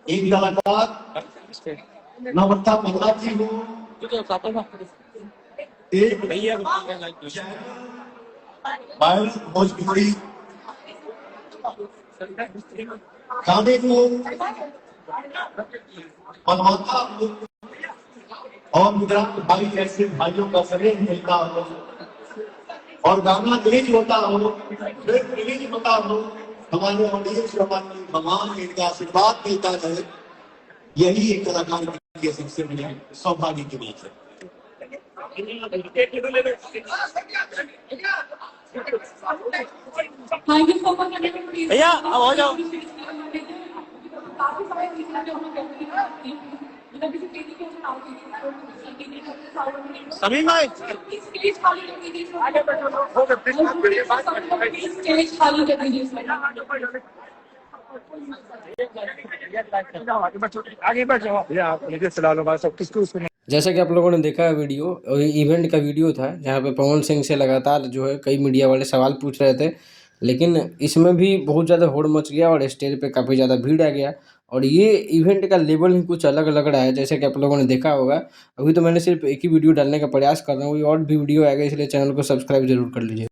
एक कलाकार नवता पगला जी हो, एक बायल भोजपुरी गाने को बनवाता हो और गुजरात भाई जैसे भाइयों का सरेह मिलता हो और गाना रिलीज होता हो, फिर रिलीज होता हो, हमारे ऑडियंस हमारे भगवान इनका आशीर्वाद मिलता है। यही एक कलाकार की सबसे बड़ी सौभाग्य की बात है। थैंक यू सो मच भैया अब हो जाओ। समीम भाई स्टेज खाली कर दीजिए, स्टेज खाली कर दीजिए। आगे बढ़ जाओ भैया, मुझे चला लो बस, अब किसको उसमें। जैसा कि आप लोगों ने देखा है वीडियो, इवेंट का वीडियो था जहाँ पे पवन सिंह से लगातार जो है कई मीडिया वाले सवाल पूछ रहे थे, लेकिन इसमें भी बहुत ज़्यादा होड़ मच गया और स्टेज पे काफ़ी ज़्यादा भीड़ आ गया। और ये इवेंट का लेवल ही कुछ अलग लग रहा है, जैसे कि आप लोगों ने देखा होगा। अभी तो मैंने सिर्फ एक ही वीडियो डालने का प्रयास कर रहा हूँ, और भी वीडियो आएगा, इसलिए चैनल को सब्सक्राइब जरूर कर लीजिए।